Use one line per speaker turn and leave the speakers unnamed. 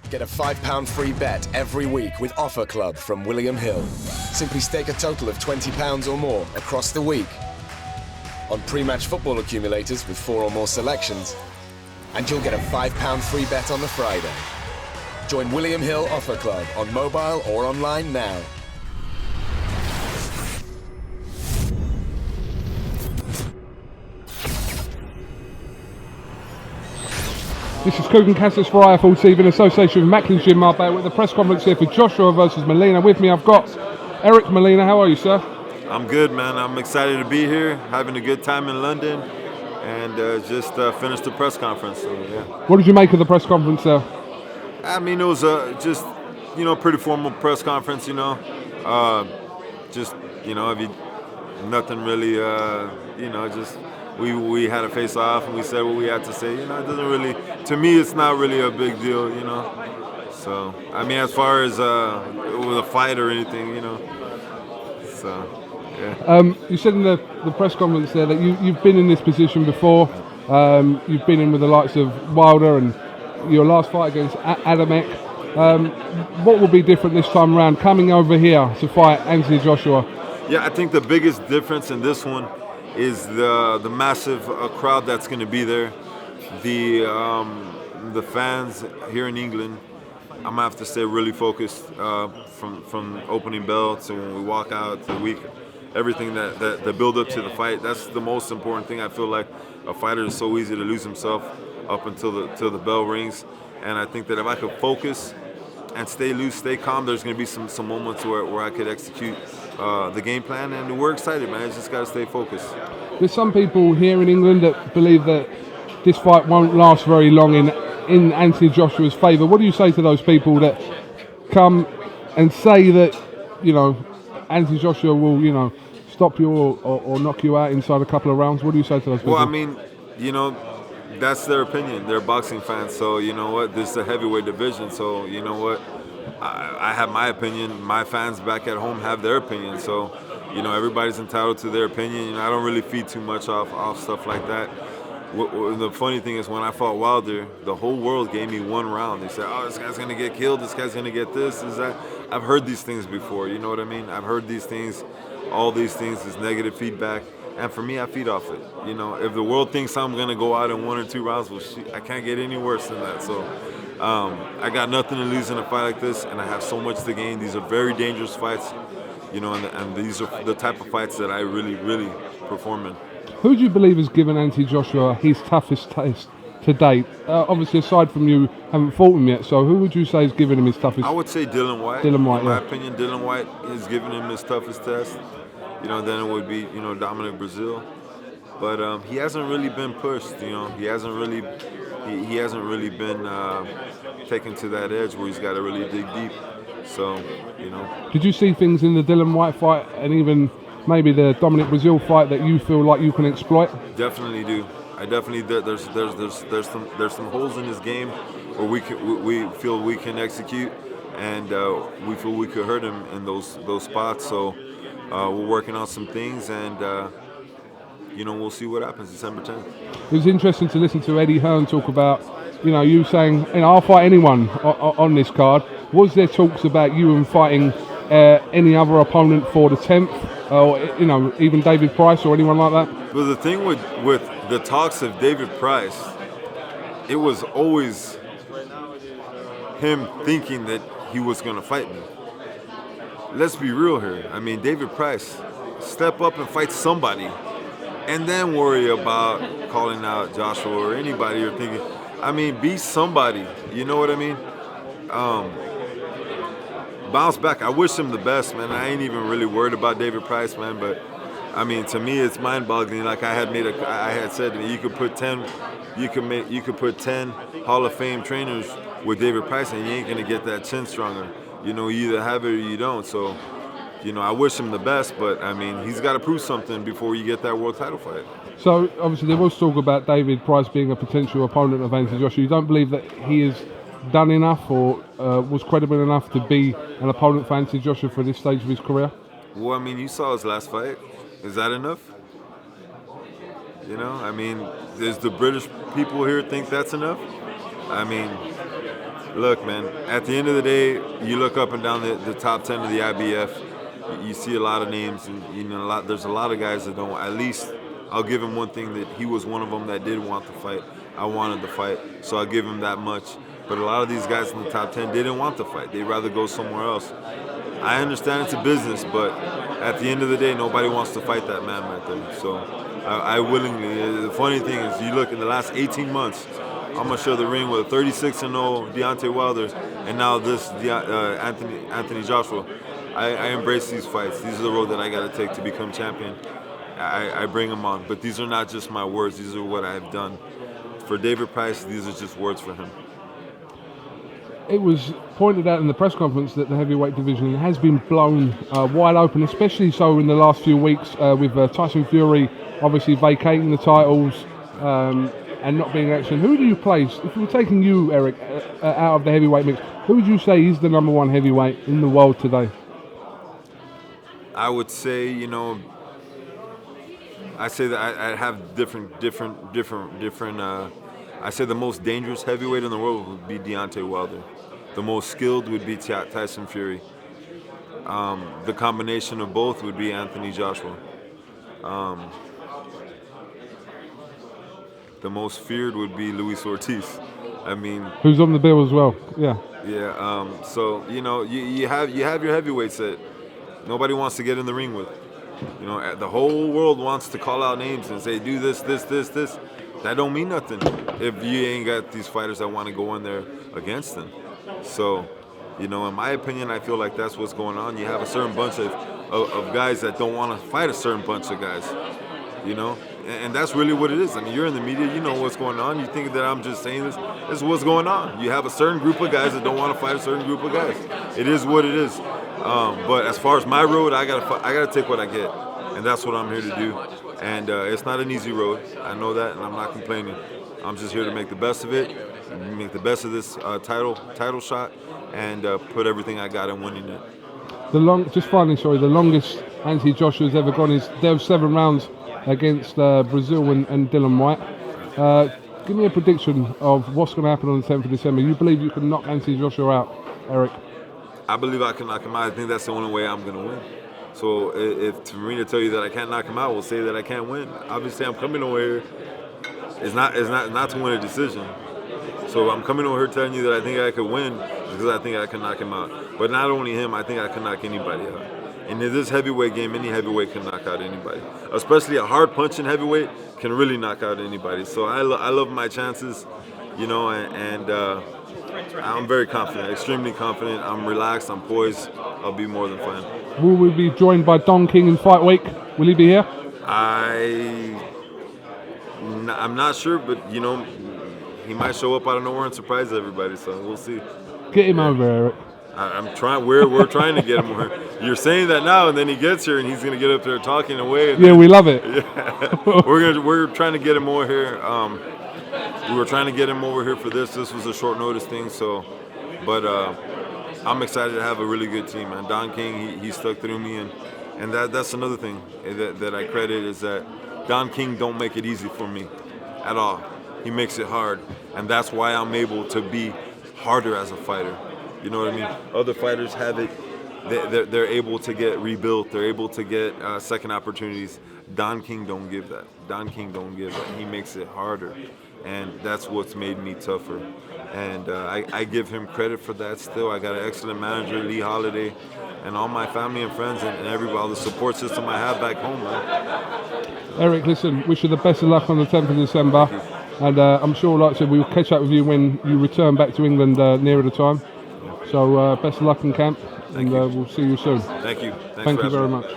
Get a £5 free bet every week with Offer Club from William Hill. Simply stake a total of £20 or more across the week on pre-match football accumulators with 4 or more selections, and you'll get a £5 free bet on the Friday. Join William Hill Offer Club on mobile or online now.
This is KUGAN CASSIUS for IFL TV in association with Macklin's Gym Marbella with the press conference here for Joshua versus Molina. With me I've got Eric Molina. How are you, sir?
I'm good, man. I'm excited to be here, having a good time in London, and just finished the press conference. So, yeah.
What did you make of the press conference there?
I mean, it was just, pretty formal press conference, nothing really, just we had a face off and we said what we had to say. It doesn't really, to me, it's not really a big deal, So, I mean, as far as with a fight or anything, so. Yeah.
You said in the press conference there that you've been in this position before. You've been in with the likes of Wilder and your last fight against Adamek. What will be different this time around coming over here to fight Anthony Joshua?
Yeah, I think the biggest difference in this one is the massive crowd that's going to be there. The fans here in England, I'm going to have to stay really focused from opening bell to when we walk out to the week. Everything that the build up to the fight, that's the most important thing. I feel like a fighter is so easy to lose himself up until the bell rings, and I think that if I could focus and stay loose, stay calm, there's going to be some moments where I could execute the game plan, and we're excited, man. Just got to stay focused.
There's some people here in England that believe that this fight won't last very long in Anthony Joshua's favour. What do you say to those people that come and say that Anthony Joshua will stop you or knock you out inside a couple of rounds? What do you say to those people?
Well, I mean, that's their opinion. They're boxing fans, so you know what? This is a heavyweight division, so you know what? I have my opinion. My fans back at home have their opinion, so everybody's entitled to their opinion. I don't really feed too much off stuff like that. The funny thing is, when I fought Wilder, the whole world gave me one round. They said, "Oh, this guy's gonna get killed. This guy's gonna get this, that." I've heard these things before. You know what I mean? I've heard these things. All these things is negative feedback, and for me, I feed off it. If the world thinks I'm gonna go out in 1 or 2 rounds, well, shit, I can't get any worse than that. So, I got nothing to lose in a fight like this, and I have so much to gain. These are very dangerous fights, and these are the type of fights that I really, really perform in.
Who do you believe has given Anthony Joshua his toughest test to date? Obviously, aside from you, haven't fought him yet. So, who would you say has given him his toughest?
I would say Dillian Whyte.
Dillian Whyte,
in my opinion, Dillian Whyte has given him his toughest test. Then it would be Dominic Brazil, but he hasn't really been pushed. He hasn't really been taken to that edge where he's got to really dig deep. So
Did you see things in the Dillian Whyte fight and even maybe the Dominic Brazil fight that you feel like you can exploit?
Definitely do. I definitely there's some holes in his game where we feel we can execute, and we feel we could hurt him in those spots. So we're working on some things, and we'll see what happens December 10th.
It was interesting to listen to Eddie Hearn talk about you saying I'll fight anyone on this card. Was there talks about you and fighting any other opponent for the 10th, or even David Price or anyone like that?
Well, the thing with the talks of David Price, it was always him thinking that he was going to fight me. Let's be real here. I mean, David Price, step up and fight somebody, and then worry about calling out Joshua or anybody you're thinking. I mean, be somebody. You know what I mean? Bounce back. I wish him the best, man. I ain't even really worried about David Price, man. But I mean, to me, it's mind-boggling. Like I had said, you could put 10 Hall of Fame trainers with David Price, and you ain't gonna get that chin stronger. You either have it or you don't. So, I wish him the best, but I mean, he's got to prove something before you get that world title fight.
So, obviously, there was talk about David Price being a potential opponent of Anthony Joshua. You don't believe that he has done enough or was credible enough to be an opponent for Anthony Joshua for this stage of his career?
Well, I mean, you saw his last fight. Is that enough? I mean, does the British people here think that's enough? I mean, Look, man, at the end of the day, you look up and down the top 10 of the IBF, you see a lot of names, and there's a lot of guys that don't. At least I'll give him one thing, that he was one of them that did want to fight. I wanted to fight, so I'll give him that much. But a lot of these guys in the top 10 didn't want to fight. They'd rather go somewhere else. I understand it's a business, but at the end of the day, nobody wants to fight that man right there. So I willingly. The funny thing is, you look in the last 18 months, I'm gonna share the ring with a 36-0 Deontay Wilder, and now this Anthony Joshua. I embrace these fights. These are the road that I got to take to become champion. I bring them on, but these are not just my words. These are what I've done. For David Price, these are just words for him.
It was pointed out in the press conference that the heavyweight division has been blown wide open, especially so in the last few weeks with Tyson Fury obviously vacating the titles and not being in action. Who do you place, if we're taking you, Eric, out of the heavyweight mix, who would you say is the number one heavyweight in the world today?
I would say, I say that I have different. I say the most dangerous heavyweight in the world would be Deontay Wilder. The most skilled would be Tyson Fury. The combination of both would be Anthony Joshua. The most feared would be Luis Ortiz. I mean,
who's on the bill as well? Yeah.
Yeah. So you have your heavyweights that nobody wants to get in the ring with. The whole world wants to call out names and say, do this. That don't mean nothing if you ain't got these fighters that want to go in there against them. So, in my opinion, I feel like that's what's going on. You have a certain bunch of guys that don't want to fight a certain bunch of guys, and that's really what it is. I mean, you're in the media, you know what's going on. You think that I'm just saying this. This is what's going on. You have a certain group of guys that don't want to fight a certain group of guys. It is what it is. But as far as my road, I gotta take what I get, and that's what I'm here to do. And it's not an easy road. I know that, and I'm not complaining. I'm just here to make the best of it, make the best of this title shot, and put everything I got in winning it.
The longest Anthony Joshua's ever gone is there were 7 rounds against Brazil and Dillian Whyte. Give me a prediction of what's going to happen on the 10th of December. You believe you can knock Anthony Joshua out, Eric? I
believe I can knock him out. I think that's the only way I'm going to win. So if for me to tell you that I can't knock him out will say that I can't win. Obviously, I'm coming over here. It's not to win a decision. So I'm coming over here telling you that I think I could win because I think I can knock him out. But not only him, I think I can knock anybody out. And in this heavyweight game, any heavyweight can knock out anybody. Especially a hard punching heavyweight can really knock out anybody. So I love my chances, and I'm very confident, extremely confident. I'm relaxed, I'm poised. I'll be more than fine.
Will we be joined by Don King in Fight Week? Will he be here?
I'm not sure, but he might show up out of nowhere and surprise everybody. So we'll see.
Get him over, Eric.
I'm trying. We're trying to get him over. You're saying that now, and then he gets here, and he's gonna get up there talking away.
Yeah, we love it.
Yeah. We're trying to get him over here. We were trying to get him over here for this. This was a short notice thing, but I'm excited to have a really good team, man. Don King, he stuck through me, and that's another thing that I credit is that Don King don't make it easy for me at all. He makes it hard, and that's why I'm able to be harder as a fighter. You know what I mean? Other fighters have it. They're able to get rebuilt. They're able to get second opportunities. Don King don't give that. Don King don't give that. He makes it harder, and that's what's made me tougher. And I give him credit for that still. I got an excellent manager, Lee Holiday, and all my family and friends and everybody, all the support system I have back home, man.
Eric, listen, wish you the best of luck on the 10th of December. And I'm sure, like I said, we'll catch up with you when you return back to England nearer the time. So best of luck in camp, and we'll see you soon.
Thank you.
Thank you very much.